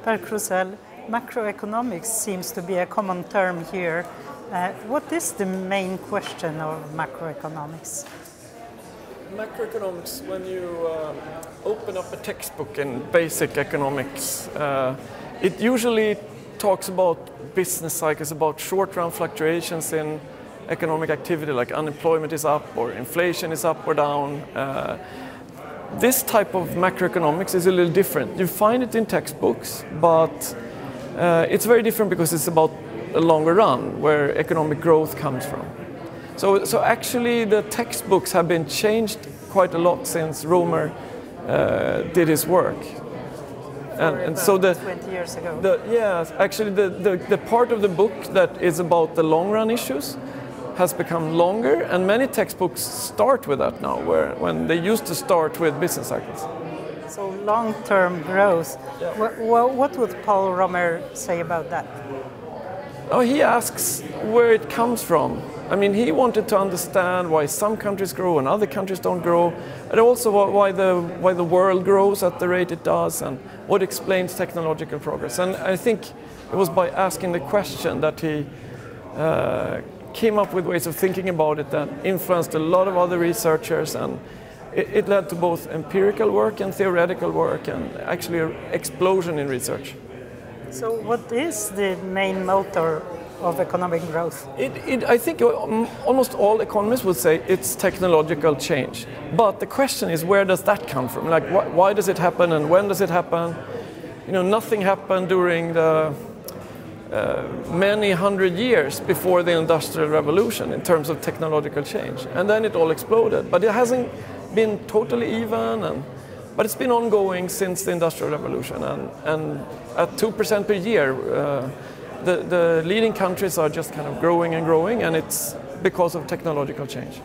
Per Krusell, macroeconomics seems to be a common term here. What is the main question of macroeconomics? Macroeconomics, when you open up a textbook in basic economics, it usually talks about business cycles, about short-run fluctuations in economic activity, like unemployment is up or inflation is up or down. This type of macroeconomics is a little different. You find it in textbooks, but it's very different because it's about a longer run where economic growth comes from. So actually the textbooks have been changed quite a lot since Romer did his work. And so 20 years ago. The part of the book that is about the long run issues has become longer, and many textbooks start with that now, when they used to start with business cycles. So long-term growth. Yeah. What would Paul Romer say about that? Oh, he asks where it comes from. I mean, he wanted to understand why some countries grow and other countries don't grow, and also why the world grows at the rate it does, and what explains technological progress. And I think it was by asking the question that he came up with ways of thinking about it that influenced a lot of other researchers, and it led to both empirical work and theoretical work, and actually an explosion in research. So what is the main motor of economic growth? I think almost all economists would say it's technological change. But the question is, where does that come from? Like, why does it happen and when does it happen? You know, nothing happened during the many hundred years before the Industrial Revolution in terms of technological change. And then it all exploded. But it hasn't been totally even, but it's been ongoing since the Industrial Revolution. And at 2% per year, the leading countries are just kind of growing and growing, and it's because of technological change.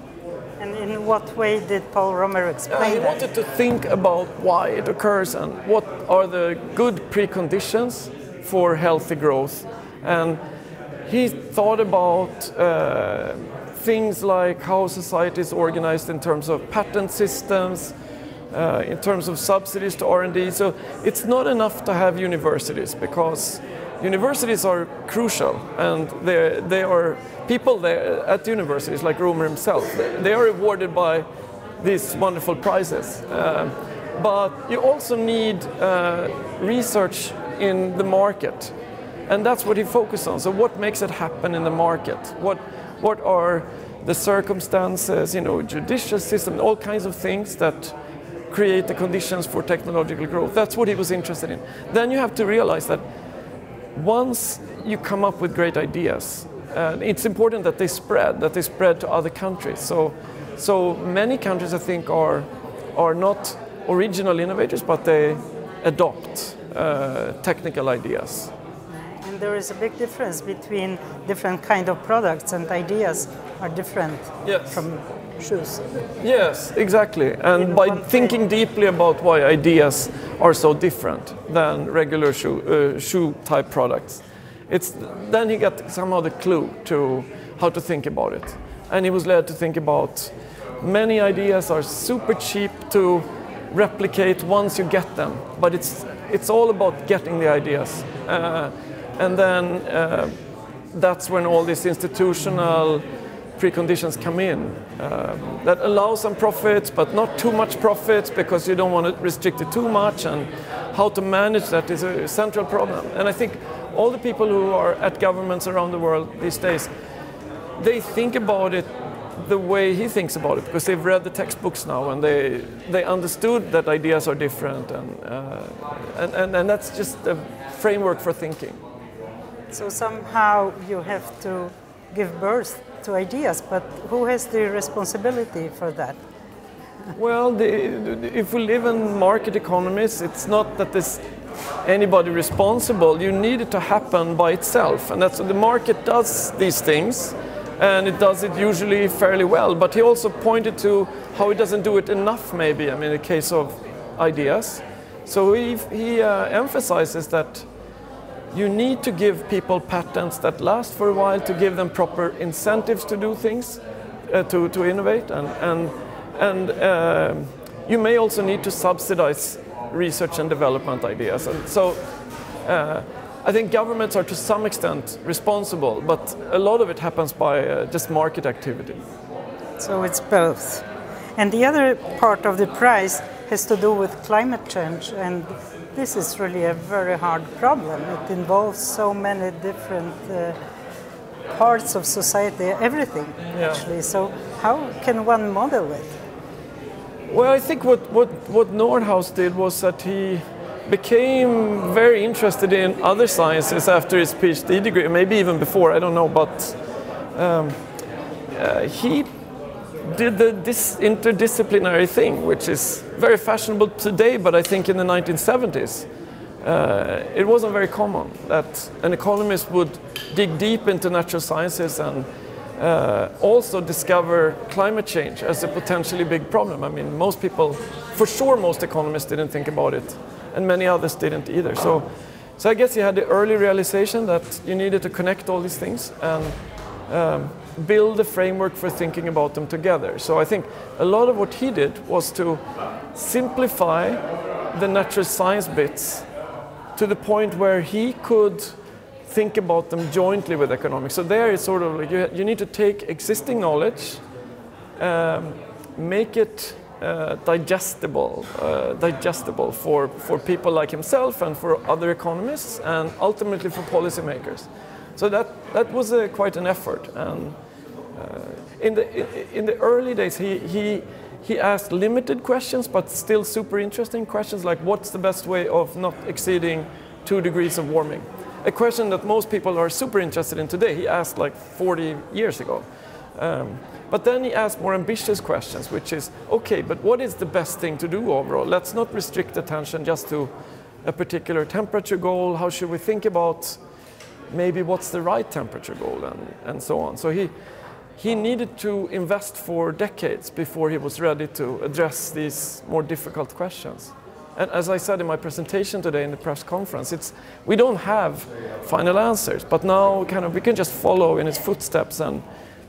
And in what way did Paul Romer explain He that? wanted to think about why it occurs and what are the good preconditions for healthy growth. And he thought about things like how society is organized in terms of patent systems, in terms of subsidies to R&D. So it's not enough to have universities, because universities are crucial, and they are people there at universities, like Romer himself. They are rewarded by these wonderful prizes. But you also need research in the market, and that's what he focused on. So what makes it happen in the market? What are the circumstances? You know, judicial system, all kinds of things that create the conditions for technological growth. That's what he was interested in. Then you have to realize that once you come up with great ideas, it's important that they spread to other countries. So many countries, I think, are not original innovators, but they adopt technical ideas. And there is a big difference between different kind of products, and ideas are different from shoes. Yes, exactly. And by thinking deeply about why ideas are so different than regular shoe type products, then he got somehow the clue to how to think about it. And he was led to think about many ideas are super cheap to replicate once you get them, but it's all about getting the ideas. And then that's when all these institutional preconditions come in that allow some profits, but not too much profits, because you don't want to restrict it too much, and how to manage that is a central problem. And I think all the people who are at governments around the world these days, they think about it the way he thinks about it, because they've read the textbooks now, and they understood that ideas are different, and that's just a framework for thinking. So somehow you have to give birth to ideas, but who has the responsibility for that? Well, if we live in market economies, it's not that there's anybody responsible. You need it to happen by itself, and that's the market does these things, and it does it usually fairly well. But he also pointed to how it doesn't do it enough, maybe. I mean, in the case of ideas. So he emphasizes that you need to give people patents that last for a while, to give them proper incentives to do things, to innovate, and you may also need to subsidize research and development ideas. And so I think governments are to some extent responsible, but a lot of it happens by just market activity. So it's both. And the other part of the prize has to do with climate change, and this is really a very hard problem. It involves so many different parts of society, everything actually. So how can one model it? Well, I think what Nordhaus did was that he became very interested in other sciences after his PhD degree, maybe even before, I don't know, but he did this interdisciplinary thing, which is very fashionable today, but I think in the 1970s, it wasn't very common that an economist would dig deep into natural sciences and also discover climate change as a potentially big problem. I mean, most people, for sure most economists didn't think about it, and many others didn't either. So I guess he had the early realization that you needed to connect all these things and build a framework for thinking about them together. So I think a lot of what he did was to simplify the natural science bits to the point where he could think about them jointly with economics. So there it's sort of like you need to take existing knowledge, make it digestible for people like himself and for other economists and ultimately for policymakers. So that was quite an effort. And in the early days, he asked limited questions, but still super interesting questions, like what's the best way of not exceeding 2 degrees of warming? A question that most people are super interested in today. He asked like 40 years ago. But then he asked more ambitious questions, which is, okay, but what is the best thing to do overall? Let's not restrict attention just to a particular temperature goal. How should we think about maybe what's the right temperature goal and so on. So he needed to invest for decades before he was ready to address these more difficult questions. And as I said in my presentation today in the press conference, we don't have final answers, but now we can just follow in his footsteps, and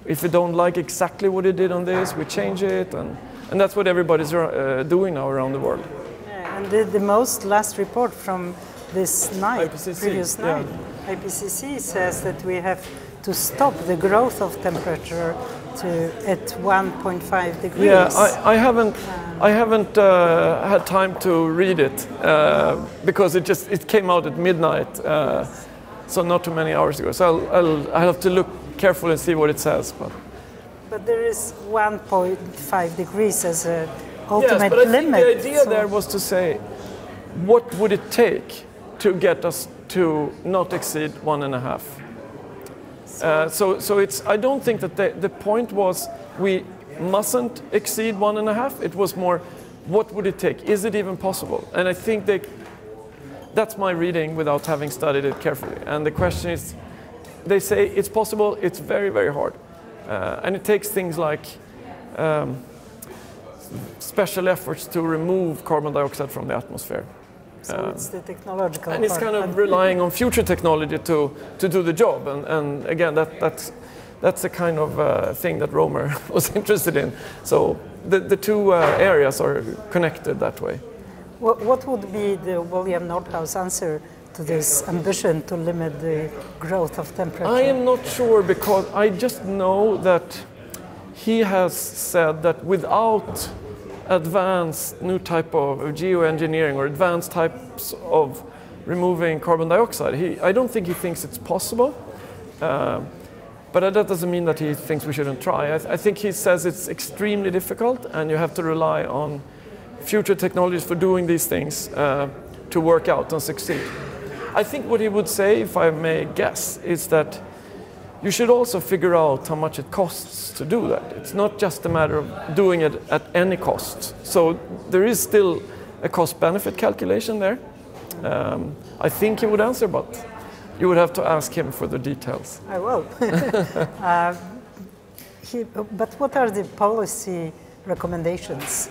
if we don't like exactly what he did on this, we change it, and that's what everybody's doing now around the world. Yeah, and the last report from this night, IPCC, previous night, IPCC says that we have to stop the growth of temperature at 1.5 degrees. Yeah, I haven't had time to read it because it came out at midnight, so not too many hours ago. So I'll have to look carefully and see what it says. But there is 1.5 degrees as an ultimate yes, but I limit. think the idea there was to say, what would it take to get us to not exceed 1.5? So I don't think that the point was we mustn't exceed 1.5. It was more, what would it take? Is it even possible? And I think that's my reading without having studied it carefully. And the question is, they say it's possible, it's very, very hard. And it takes things like special efforts to remove carbon dioxide from the atmosphere. So it's the technological and it's part. kind of relying on future technology to do the job. And again, that's the kind of thing that Romer was interested in. So the two areas are connected that way. What would be the William Nordhaus answer to this ambition to limit the growth of temperature? I am not sure, because I just know that he has said that without advanced new type of geoengineering or advanced types of removing carbon dioxide, I don't think he thinks it's possible. But that doesn't mean that he thinks we shouldn't try. I think he says it's extremely difficult, and you have to rely on future technologies for doing these things to work out and succeed. I think what he would say, if I may guess, is that you should also figure out how much it costs to do that. It's not just a matter of doing it at any cost. So there is still a cost-benefit calculation there. I think he would answer, but you would have to ask him for the details. I will. But what are the policy recommendations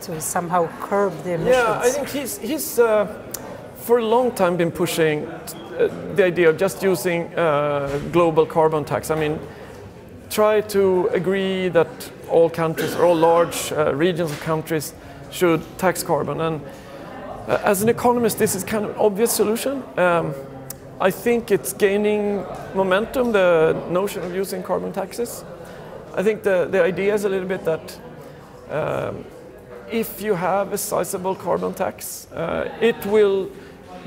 to somehow curb the emissions? Yeah, I think he's for a long time been pushing the idea of just using global carbon tax. I mean, try to agree that all countries or all large regions of countries should tax carbon. And As an economist, this is kind of an obvious solution. I think it's gaining momentum, the notion of using carbon taxes. I think the idea is a little bit that if you have a sizable carbon tax, it will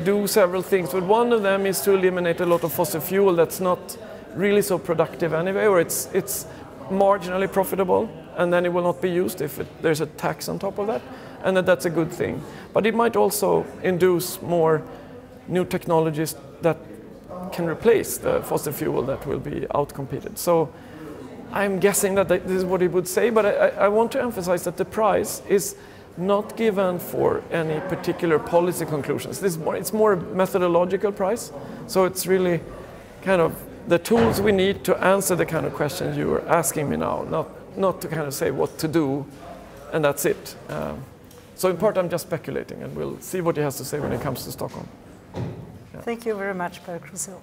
do several things. But one of them is to eliminate a lot of fossil fuel that's not really so productive anyway, or it's marginally profitable, and then it will not be used if there's a tax on top of that, and that's a good thing. But it might also induce more new technologies that can replace the fossil fuel that will be outcompeted. So I'm guessing that this is what he would say, but I want to emphasize that the prize is not given for any particular policy conclusions. It's more a methodological prize, so it's really kind of the tools we need to answer the kind of questions you are asking me now, not to kind of say what to do, and that's it. So in part I'm just speculating, and we'll see what he has to say when it comes to Stockholm. Thank you very much, Per Krusell.